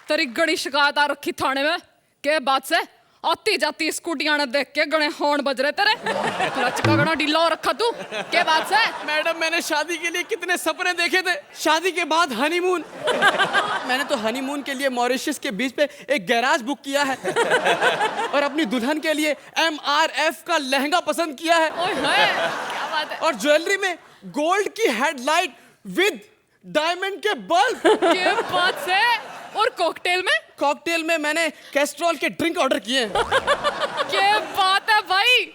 Speaker 10: तेरी गड़ी शिकायत आ रखी थाने में। के बात से आती जाती स्कूटियां ने देख के गणे हॉर्न बज रहे तेरे। क्लच का गणा ढीला हो रखा तू। के बात से?
Speaker 9: मैडम, मैंने शादी के लिए कितने सपने देखे थे। शादी के बाद हनीमून। मैंने तो हनीमून के लिए मॉरिशस के बीच पे एक गैराज बुक किया है और अपनी दुल्हन के लिए MRF का लहंगा पसंद किया है।
Speaker 10: ओए होए, क्या बात है।
Speaker 9: और ज्वेलरी में गोल्ड की हेडलाइट विद डायमंड के बल्ब।
Speaker 10: के बात से? और कॉकटेल में?
Speaker 9: कॉकटेल में मैंने कैस्ट्रॉल के ड्रिंक ऑर्डर किए हैं।
Speaker 10: क्या बात है भाई।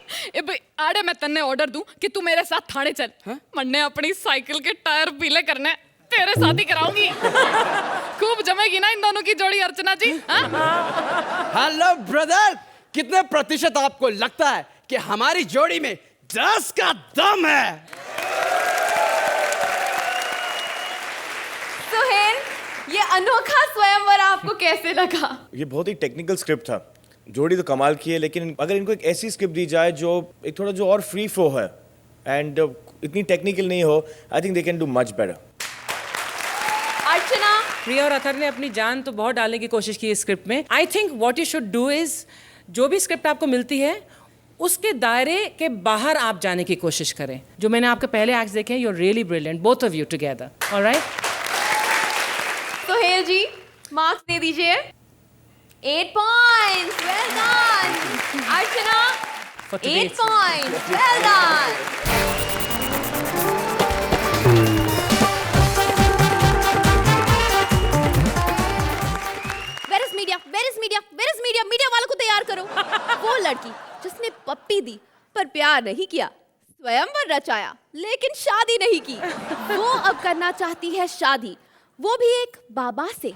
Speaker 10: आड़े मैं तन्ने ऑर्डर दूं कि तू मेरे साथ थाने चल। मन्ने अपनी साइकिल के टायर पीले करने, तेरे साथ ही कराऊंगी। खूब जमेगी ना इन दोनों की जोड़ी अर्चना जी।
Speaker 9: हेलो ब्रदर, कितने प्रतिशत आपको लगता है कि हमारी जोड़ी में 10 का दम है?
Speaker 4: सोहेल, ये अनोखा स्वयंवर आपको कैसे लगा?
Speaker 7: ये बहुत ही टेक्निकल स्क्रिप्ट था। जोड़ी तो कमाल की है, लेकिन अगर इनको एक ऐसी स्क्रिप्ट दी जाए जो एक थोड़ा जो और फ्री फ्लो है एंड इतनी टेक्निकल नहीं हो, I think they can do much better.
Speaker 4: Archana,
Speaker 6: Priya और अथर ने अपनी जान तो बहुत डालने की कोशिश की इस स्क्रिप्ट में। I think what you should do is, जो भी स्क्रिप्ट आपको मिलती है उसके दायरे के बाहर आप जाने की कोशिश करें। जो मैंने आपके पहले एक्ट्स देखे हैं, you are really brilliant, both of you together. Alright,
Speaker 4: Sohail ji marks दे दीजिए। 8 points, well done. Archana,
Speaker 6: For
Speaker 4: 8
Speaker 6: today's-
Speaker 4: points, well done. Where is media? Where is media? Where is media? Media वालों को तैयार करो। वो लड़की जिसने पप्पी दी पर प्यार नहीं किया, स्वयंवर रचाया लेकिन शादी नहीं की, वो अब करना चाहती है शादी। वो भी एक बाबा से।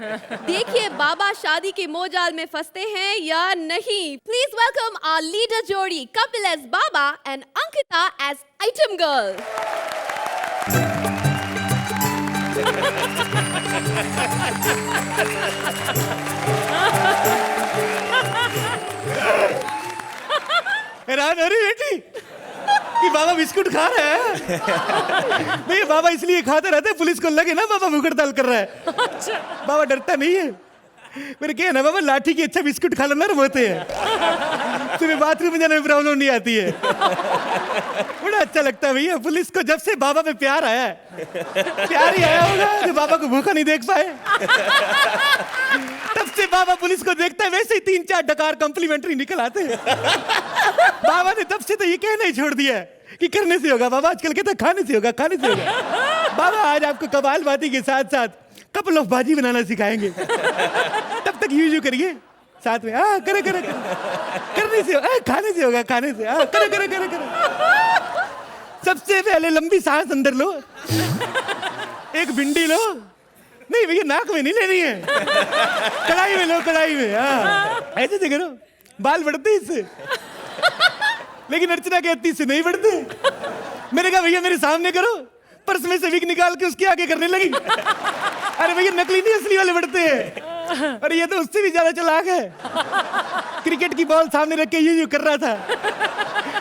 Speaker 4: देखिए बाबा शादी के मोजाल में फंसते हैं या नहीं। प्लीज वेलकम आवर लीडर जोड़ी, Kapil as baba and Ankita as item girl.
Speaker 11: हैरान अरे बेटी कि बाबा बिस्कुट खा रहा है। नहीं बाबा इसलिए खाते रहते हैं, पुलिस को लगे ना बाबा मुकड़ ताल कर रहा है। अच्छा। बाबा डरता नहीं है। मेरे क्या है ना बाबा, लाठी की अच्छा बिस्कुट खा लो नरम होते हैं, तुम्हें बाथरूम में जाने में प्रॉब्लम नहीं आती है। बड़ा अच्छा लगता है भैया, पुलिस को जब से बाबा पे प्यार आया है, प्यार ही आया होगा जो बाबा को भूखा नहीं देख पाए। तब से बाबा पुलिस को देखता है वैसे ही 3-4 डकार कॉम्प्लीमेंट्री निकल आते हैं। बाबा ने तब से तो ये कहना ही छोड़ दिया है कि करने से होगा। बाबा आजकल कहते हैं खाने से होगा, खाने से होगा। बाबा आज आपको कबालबाजी के साथ साथ कपल ऑफ बाजी बनाना सिखाएंगे। तब तक यूं करिए साथ में, हाँ करे करे करने से होगा, खाने से होगा, खाने से, हाँ करे करे करे करे। सबसे पहले लंबी सांस अंदर लो, एक भिंडी लो, नहीं भैया नाक में नहीं लेनी है, कढ़ाई में लो, कढ़ाई में, हाँ ऐसे से करो, बाल बढ़ते इससे। लेकिन अर्चना कहती इससे नहीं बढ़ते। मैंने कहा भैया मेरे सामने करो, पर्स में से विग निकाल के उसके आगे करने लगी। अरे भैया नकली नहीं असली वाले बढ़ते हैं। अरे ये तो उससे भी ज्यादा चालाक है। क्रिकेट की बॉल सामने रख के यूं कर रहा था।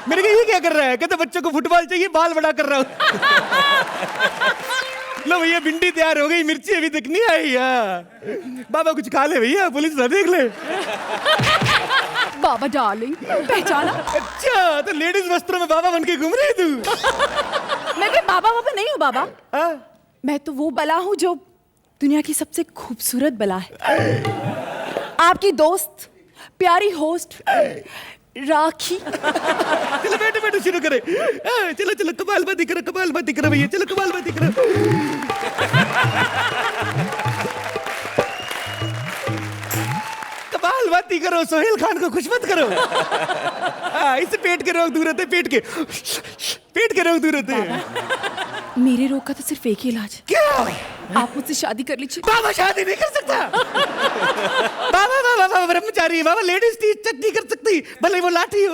Speaker 11: मैंने कहा ये क्या कर रहा है? कहते बच्चों को फुटबॉल चाहिए, बाल बड़ा कर रहा हूँ। लो भैया भिंडी तैयार हो गई, मिर्ची अभी तक नहीं आई। बाबा कुछ खा ले भैया, पुलिस ना देख ले।
Speaker 10: बाबा डार्लिंग, पहचाना?
Speaker 11: अच्छा तो लेडीज वस्त्रों में बाबा बन के घूम रही है तू?
Speaker 10: मैं कोई बाबा नहीं हूँ बाबा।
Speaker 11: हाँ?
Speaker 10: मैं तो वो बला हूँ जो दुनिया की सबसे खूबसूरत बला है। आपकी दोस्त, प्यारी होस्ट राखी।
Speaker 11: चलो बैठो बैठो शुरू करें। चलो चलो कबालबाजी करो, कबालबाजी करो भैया, चलो कबालबाजी करो। कबालबाजी करो, सोहेल खान को खुश मत करो। इससे पेट के रोग दूर होते, पेट के रोग दूर होते हैं।
Speaker 10: मेरे रोग का तो सिर्फ एक ही इलाज है।
Speaker 11: क्या?
Speaker 10: आप मुझसे शादी कर लीजिए।
Speaker 11: बाबा शादी नहीं कर सकता। बाबा बाबा बाबा ब्रह्मचारी, बाबा लेडीज टच नहीं कर सकती, भले वो लाठी हो।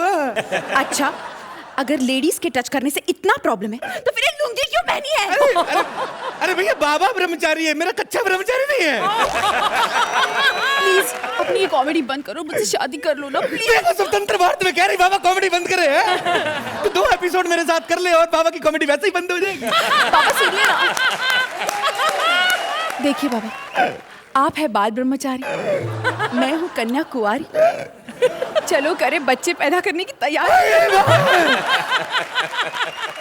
Speaker 10: अच्छा अगर लेडीज के टच करने से इतना प्रॉब्लम है तो फिर ये लुंगी क्यों पहनी है?
Speaker 11: अरे भैया बाबा ब्रह्मचारी है, मेरा कच्चा ब्रह्मचारी नहीं है।
Speaker 10: प्लीज अपनी ये कॉमेडी बंद करो, मुझसे शादी कर लो ना प्लीज।
Speaker 11: देखो स्वतंत्र भारत में कह रही बाबा कॉमेडी बंद करे है? तो 2 एपिसोड मेरे साथ कर ले और बाबा की कॉमेडी वैसे ही बंद हो जाएगी।
Speaker 10: बाबा सुनिए ना, देखिए बाबा आप है बाल ब्रह्मचारी, मैं हूँ कन्या कुंवारी। चलो करे बच्चे पैदा करने की तैयारी।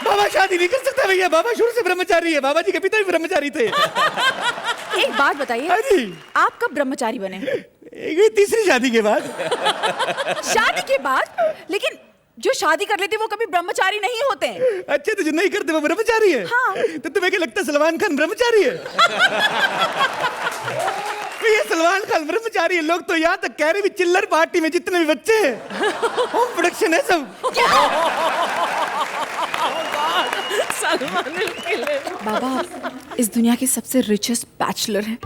Speaker 11: बाबा शादी नहीं कर सकता भैया, बाबा शुरू से ब्रह्मचारी है, बाबा जी के पिता भी ब्रह्मचारी थे।
Speaker 10: एक बात बताइए, आप कब ब्रह्मचारी बने?
Speaker 11: तीसरी शादी के बाद।
Speaker 10: शादी के बाद? लेकिन जो शादी कर लेते वो कभी ब्रह्मचारी नहीं होते हैं।
Speaker 11: अच्छा तो जो नहीं करते वो ब्रह्मचारी है?
Speaker 10: हाँ।
Speaker 11: तो तुम्हें क्या लगता है सलमान खान ब्रह्मचारी है? ये सलमान खान ब्रह्मचारी है। लोग तो यहाँ तक कह रहे भी चिल्लर पार्टी में जितने भी बच्चे हैं होम प्रोडक्शन है सब।
Speaker 10: बाबा इस दुनिया के सबसे रिचेस्ट बैचलर हैं,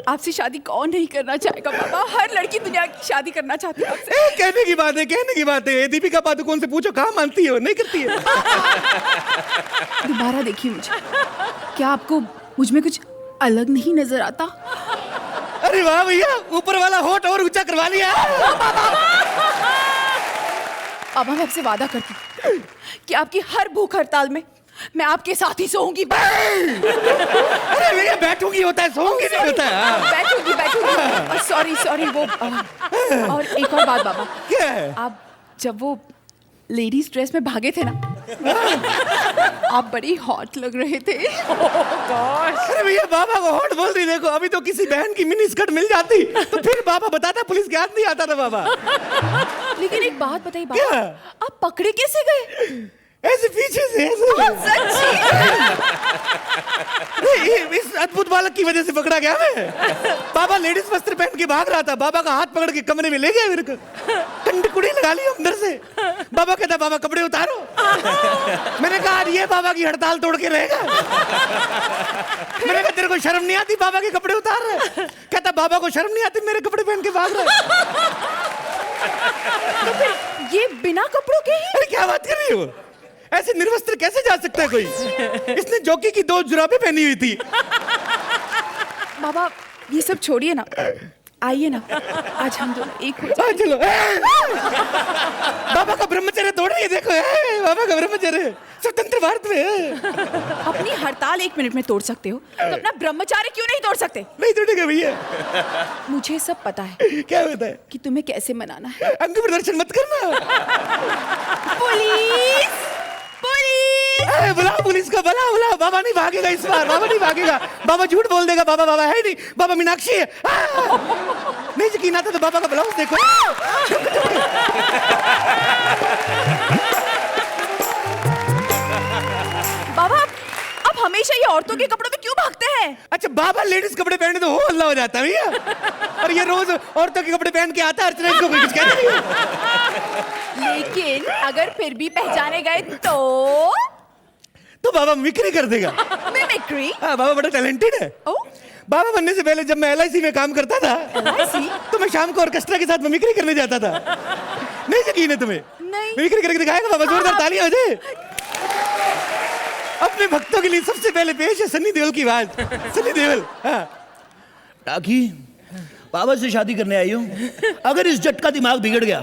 Speaker 10: आपसे शादी कौन नहीं करना चाहेगा बाबा? हर लड़की दुनिया की शादी करना चाहती है आपसे।
Speaker 11: कहने की बात है, कहने की बात है। दीपिका पादुकोण से पूछो कहाँ मानती है वो, नहीं करती है।
Speaker 10: दोबारा देखिए मुझे, क्या आपको मुझ में कुछ अलग नहीं नजर आता?
Speaker 11: अरे वाह भैया, ऊपर वाला होठ और ऊंचा करवा लिया।
Speaker 10: अब मैं आपसे वादा करती हूँ कि आपकी हर भूख हड़ताल में मैं आपके साथ ही सोऊंगी।
Speaker 11: अरे भैया बैठूंगी होता है, सोऊंगी नहीं होता है।
Speaker 10: बैठूंगी। सॉरी वो और एक और बात बाबा,
Speaker 11: क्या?
Speaker 10: आप जब वो लेडीज ड्रेस में भागे थे ना, आप बड़ी हॉट लग रहे थे।
Speaker 11: अरे भैया बाबा को हॉट बोल रही, देखो अभी तो किसी बहन की मिनी स्कर्ट मिल जाती तो फिर बाबा बताता, पुलिस के हाथ नहीं आता था बाबा।
Speaker 10: लेकिन एक बात बताइए बाबा, आप पकड़े कैसे गए?
Speaker 11: ऐसे पीछे से ऐसे। नहीं, इस अद्भुत बालक की वजह से पकड़ा गया मैं। बाबा लेडीज वस्त्र पहन के भाग रहा था, बाबा का हाथ पकड़ के कमरे में ले गया मेरे को, कंडकुड़ी लगा ली अंदर से। बाबा कहता बाबा कपड़े उतारो। मैंने कहा ये बाबा की हड़ताल तोड़ के रहेगा। मैंने कहा तेरे को शर्म नहीं आती बाबा के कपड़े उतार रहे? कहता बाबा को शर्म नहीं आती मेरे कपड़े पहन के भाग रहे।
Speaker 4: तो फिर ये बिना कपड़ों के ही?
Speaker 11: अरे क्या बात कर रही हो, ऐसे निर्वस्त्र कैसे जा सकता है कोई? इसने जॉकी की 2 जुराबें पहनी हुई थी।
Speaker 10: बाबा ये सब छोड़िए ना, आइए ना, आज हम दोनों एक हो जाएं।
Speaker 11: चलो। बाबा का ब्रह्मचर्य तोड़ रही है, देखो बाबा का ब्रह्मचर्य स्वतंत्र भारत में।
Speaker 10: अपनी हड़ताल 1 मिनट में तोड़ सकते हो, तो अपना ब्रह्मचार्य क्यों नहीं तोड़ सकते?
Speaker 11: नहीं तोड़ेगा भैया।
Speaker 10: मुझे सब पता है।
Speaker 11: क्या पता है?
Speaker 10: कि तुम्हें कैसे मनाना है।
Speaker 11: अंग प्रदर्शन मत करना।
Speaker 10: पुलिस, पुलिस,
Speaker 11: बुलाओ पुलिस को, बुलाओ। बाबा नहीं भागेगा इस बार, बाबा नहीं भागेगा। बाबा झूठ बोल देगा, बाबा बाबा है नहीं, बाबा मीनाक्षी है। नहीं यकीन आता तो बाबा का ब्लाउज देखो।
Speaker 10: बाबा अब हमेशा ये औरतों के कपड़ों में क्यों भागते हैं?
Speaker 11: अच्छा बाबा लेडीज कपड़े पहने तो हो हल्ला हो जाता है भैया, और ये रोज औरतों के कपड़े पहन के आता है, अर्चना इसको कोई कुछ कहती नहीं।
Speaker 10: लेकिन अगर फिर भी पहचाने गए तो
Speaker 11: बाबा मिमिक्री कर देगा।
Speaker 10: मिमिक्री?
Speaker 11: हाँ बाबा बड़ा टैलेंटेड है। बाबा बनने से पहले जब मैं LIC में काम करता था, तो मैं शाम को ऑर्केस्ट्रा के साथ मिमिक्री करने जाता था। नहीं यकीन है तुम्हें?
Speaker 10: नहीं।
Speaker 11: मिमिक्री करके दिखाएगा बाबा, जोरदार तालियां हो जाए। अपने भक्तों के लिए सबसे पहले पेश है सन्नी देओल की आवाज। सन्नी देओल। हाँ।
Speaker 5: टाकी बाबा से शादी करने आई हूँ, अगर इस जट का दिमाग बिगड़ गया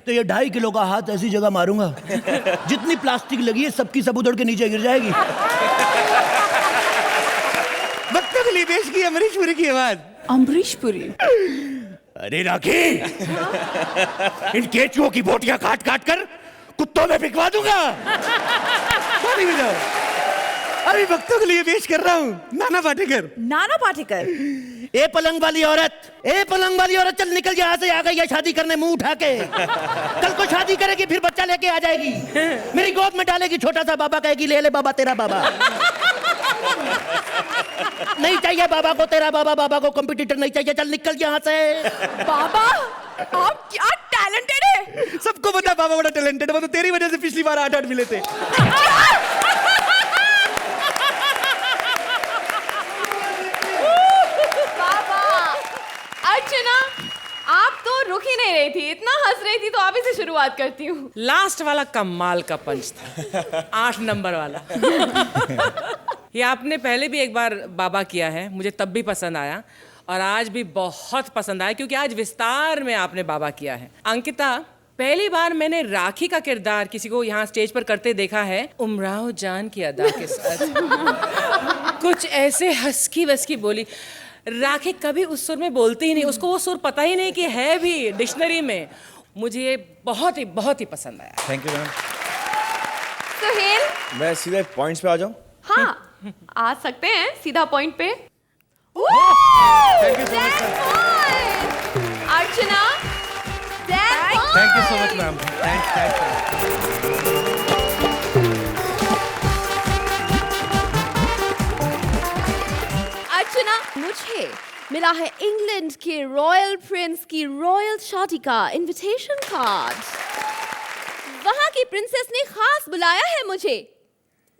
Speaker 5: तो ये 2.5 किलो का हाथ ऐसी जगह मारूंगा, जितनी प्लास्टिक लगी है सबकी सब उधड़ के नीचे गिर जाएगी।
Speaker 11: भक्तों के लिए पेश की अमरीश पुरी की आवाज।
Speaker 10: अमरीश पुरी।
Speaker 11: अरे राखी, इन केचुओं की बोटियां काट काट कर कुत्तों में बिकवा दूंगा। ताली बजाओ। अभी भक्तों के लिए पेश कर रहा हूँ नाना पाटेकर।
Speaker 10: नाना पाटेकर।
Speaker 5: ए पलंग वाली औरत, ए पलंग वाली औरत, चल निकल यहाँ से, आ गई है शादी करने मुंह उठा के। कल को शादी करेगी फिर बच्चा लेके आ जाएगी, मेरी गोद में डालेगी छोटा सा, बाबा कहेगी ले ले बाबा तेरा बाबा। नहीं चाहिए बाबा को तेरा बाबा, बाबा को कंपटीटर नहीं चाहिए, चल निकल यहाँ से।
Speaker 10: बाबा आप क्या टैलेंटेड है।
Speaker 11: सबको पता बाबा बड़ा टैलेंटेड है, वो तो तेरी वजह से पिछली बार 8-8 मिले थे।
Speaker 4: अर्चना आप तो रुक ही नहीं रही थी, इतना हंस रही थी, तो आप ही से शुरुआत करती हूँ।
Speaker 6: लास्ट वाला कमाल का पंच था, 8 नंबर वाला। ये आपने पहले भी एक बार बाबा किया है, मुझे तब भी पसंद आया और आज भी बहुत पसंद आया, क्योंकि आज विस्तार में आपने बाबा किया है। अंकिता, पहली बार मैंने राखी का किरदार किसी को यहाँ स्टेज पर करते देखा है, उमराव जान की अदा के साथ। कुछ ऐसे हंसकी वस्की बोली। राखी कभी उस सुर में बोलती ही नहीं, उसको वो सुर पता ही नहीं कि है भी डिक्शनरी में। मुझे बहुत ही पसंद आया।
Speaker 7: Thank you ma'am.
Speaker 4: सुहेल,
Speaker 7: मैं सीधे पॉइंट्स पे आ जाऊं?
Speaker 4: हाँ आ सकते हैं सीधा पॉइंट पे।
Speaker 7: Thank you so much.
Speaker 4: Archana,
Speaker 11: thank you so much ma'am. Thanks.
Speaker 4: Archana, मुझे मिला है इंग्लैंड के रॉयल प्रिंस की रॉयल शादी का इनविटेशन कार्ड। वहां की प्रिंसेस ने खास बुलाया है मुझे।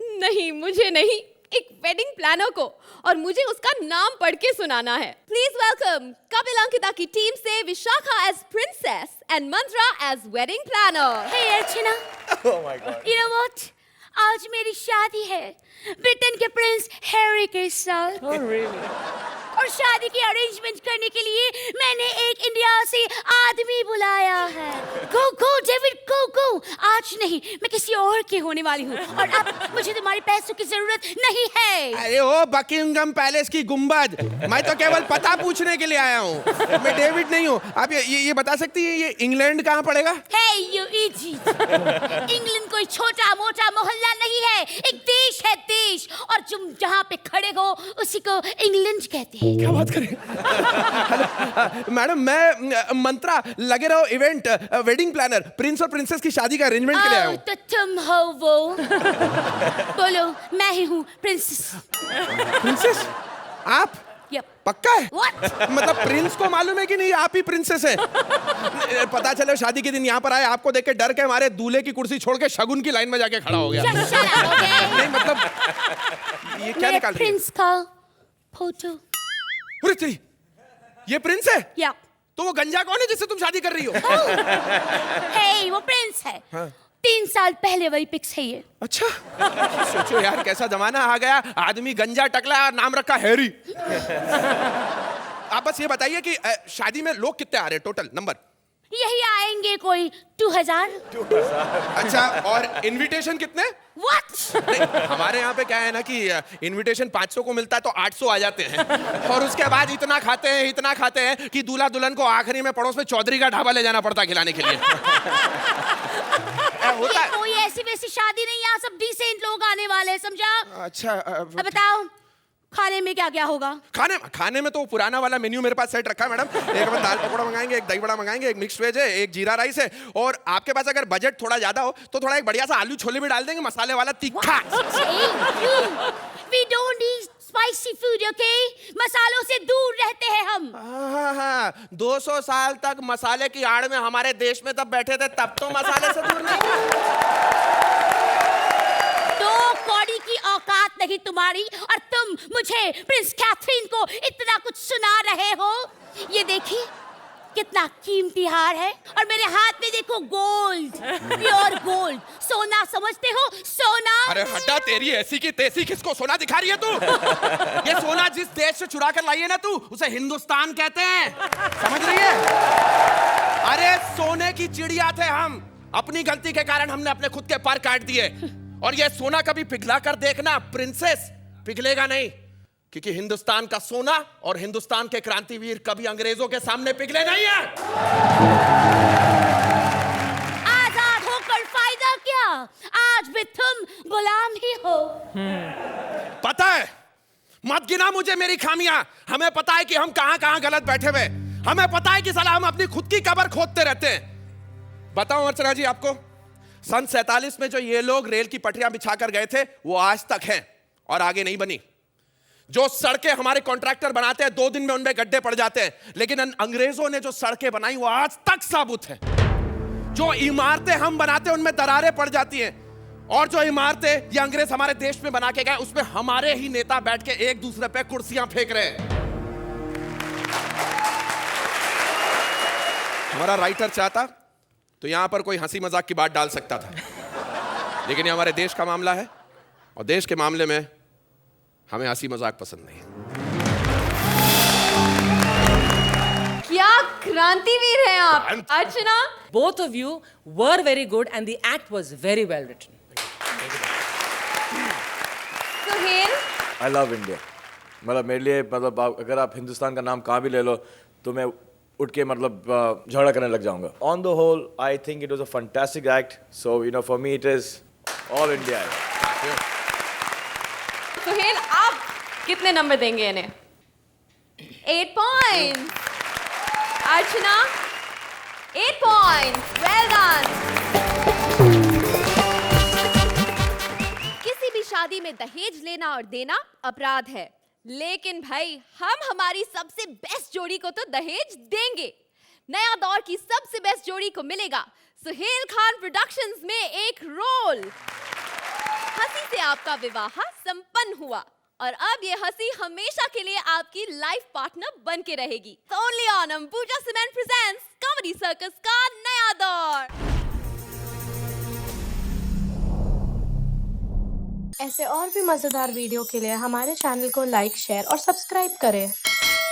Speaker 4: नहीं, मुझे नहीं, एक वेडिंग प्लानर को, और मुझे उसका नाम पढ़ के सुनाना है। प्लीज वेलकम कपिल अंकिता की टीम से Vishakha as princess and Mantra as wedding planner.
Speaker 3: Hey Archana,
Speaker 7: Oh my God.
Speaker 3: you know what? आज मेरी शादी है ब्रिटेन के प्रिंस हैरी के साथ।
Speaker 6: Oh, really?
Speaker 3: और शादी की अरेंजमेंट करने के लिए मैंने एक इंडिया से आदमी बुलाया है। गो गो डेविड, गो गो। आज नहीं, मैं किसी और के होने वाली हूँ, और अब मुझे तुम्हारे पैसों की जरूरत नहीं है।
Speaker 2: अरे ओ बकिंगम पैलेस की गुंबद, मैं तो केवल पता पूछने के लिए आया हूँ, मैं डेविड नहीं हूँ। आप ये बता सकती हैं ये इंग्लैंड कहाँ पड़ेगा?
Speaker 3: हे you idiot! इंग्लैंड कोई छोटा मोटा मोहल्ला नहीं है, एक देश है देश, और तुम जहाँ पे खड़े हो उसी को इंग्लैंड कहते हैं।
Speaker 9: क्या बात करें? मैडम मैं मंत्रा लगे रहो इवेंट वेडिंग प्लानर प्रिंस और प्रिंसेस की शादी का अरेंजमेंट के लिए आया हूँ।
Speaker 3: तो तुम हो वो? बोलो, मैं ही हूँ प्रिंसेस।
Speaker 9: प्रिंसेस? आप?
Speaker 3: Yep.
Speaker 9: पक्का है?
Speaker 3: What?
Speaker 9: मतलब प्रिंस को मालूम है कि नहीं आप ही प्रिंसेस हैं? पता चले शादी के दिन यहाँ पर आए, आपको देख के डर के हमारे दूल्हे की कुर्सी छोड़ के शगुन की लाइन में जाके खड़ा हो गया। नहीं मतलब ये क्या निकाल रही है?
Speaker 3: प्रिंस का फोटो।
Speaker 9: अरे तेरी, ये प्रिंस है?
Speaker 3: या
Speaker 9: तो वो गंजा कौन है जिससे तुम शादी कर रही हो?
Speaker 3: हे, वो प्रिंस है।
Speaker 9: हाँ।
Speaker 3: 3 साल पहले वही पिक्स है ये।
Speaker 9: अच्छा, सोचो यार कैसा जमाना आ गया, आदमी गंजा टकला और नाम रखा हैरी। आप बस ये बताइए कि शादी में लोग कितने आ रहे हैं टोटल नंबर?
Speaker 3: यही आएंगे कोई 2000।
Speaker 9: अच्छा, और इनविटेशन कितने?
Speaker 3: What?
Speaker 9: हमारे यहाँ पे क्या है ना कि इनविटेशन 500 को मिलता है तो 800 आ जाते हैं, और उसके बाद इतना खाते हैं कि दूल्हा दुल्हन को आखिरी में पड़ोस में चौधरी का ढाबा ले जाना पड़ता है खिलाने के लिए। होता है।
Speaker 3: कोई ऐसी वैसी शादी नहीं, यहाँ सब डिसेंट लोग आने वाले हैं, समझा?
Speaker 9: अच्छा,
Speaker 3: अब बताओ खाने में क्या क्या होगा?
Speaker 9: खाने में तो पुराना वाला मेन्यू मेरे पास सेट रखा है मैडम। एक दाल पकौड़ा मंगाएंगे, एक दही बड़ा मंगाएंगे, एक मिक्स वेज है, एक जीरा राइस है, और आपके पास अगर बजट थोड़ा ज्यादा हो तो थोड़ा एक बढ़िया सा आलू छोले भी डाल देंगे, मसाले वाला तीखा।
Speaker 3: We don't eat spicy food, okay? मसालों से दूर रहते हैं हम।
Speaker 9: हाँ, 200 साल तक मसाले की आड़ में हमारे देश में तब बैठे थे, तब तो मसाले से दूर नहीं।
Speaker 3: तो कौड़ी की औकात नहीं तुम्हारी, और तुम मुझे प्रिंस कैथरीन को इतना कुछ सुना रहे हो। ये देखिए कितना कीमती हार है, और मेरे हाथ में देखो गोल्ड, प्योर गोल्ड, सोना समझते हो? सोना।
Speaker 9: अरे हटा, तेरी ऐसी की तैसी, किसको सोना दिखा रही है तू? ये सोना जिस देश से चुरा कर लाई है ना तू, उसे हिंदुस्तान कहते हैं, समझ रही है? अरे सोने की चिड़िया थे हम, अपनी गलती के कारण हमने अपने खुद के पर काट दिए, और ये सोना कभी पिघला कर देखना प्रिंसेस, पिघलेगा नहीं, क्योंकि हिंदुस्तान का सोना और हिंदुस्तान के क्रांतिवीर कभी अंग्रेजों के सामने पिघले नहीं है।
Speaker 3: आजाद होकर फायदा क्या? आज भी तुम गुलाम ही हो।
Speaker 9: पता है, मत गिना मुझे मेरी खामियां, हमें पता है कि हम कहां कहां गलत बैठे हुए, हमें पता है कि साला हम अपनी खुद की कब्र खोदते रहते हैं। बताओ अर्चना जी आपको, सन 47 में जो ये लोग रेल की पटरियां बिछाकर गए थे वो आज तक हैं और आगे नहीं बनी। जो सड़कें हमारे कॉन्ट्रैक्टर बनाते हैं 2 दिन में उनमें गड्ढे पड़ जाते हैं, लेकिन अंग्रेजों ने जो सड़कें बनाई वो आज तक साबुत है। जो इमारतें हम बनाते हैं उनमें दरारें पड़ जाती हैं, और जो इमारतें ये अंग्रेज हमारे देश में बना के गए उसमें हमारे ही नेता बैठ के एक दूसरे पे कुर्सियां फेंक रहे हैं। हमारा राइटर चाहता तो यहां पर कोई हंसी मजाक की बात डाल सकता था, लेकिन ये हमारे देश का मामला है, और देश के मामले में हमें हंसी मजाक पसंद नहीं।
Speaker 4: क्या क्रांतिवीर हैं आप, अर्चना।
Speaker 6: Both of you were very good and the act was very well written.
Speaker 4: Suhail.
Speaker 7: I love India. मतलब मेरे लिए, मतलब अगर आप हिंदुस्तान का नाम कहाँ भी ले लो तो मैं उठ के मतलब झगड़ा करने लग जाऊंगा। On the whole, I think it was a fantastic act. So you know, for me it is all India.
Speaker 4: Suhail, आप कितने नंबर देंगे इन्हें? 8 पॉइंट्स। अर्चना 8 पॉइंट्स। Well done. किसी भी शादी में दहेज लेना और देना अपराध है, लेकिन भाई हम हमारी सबसे बेस्ट जोड़ी को तो दहेज देंगे। नया दौर की सबसे बेस्ट जोड़ी को मिलेगा सुहेल खान प्रोडक्शंस में एक रोल। हंसी से आपका विवाह संपन्न हुआ, और अब ये हंसी हमेशा के लिए आपकी लाइफ पार्टनर बन के रहेगी। Only on Ambuja cement presents comedy circus का नया दौर।
Speaker 12: ऐसे और भी मजेदार वीडियो के लिए हमारे चैनल को लाइक, शेयर और सब्सक्राइब करें।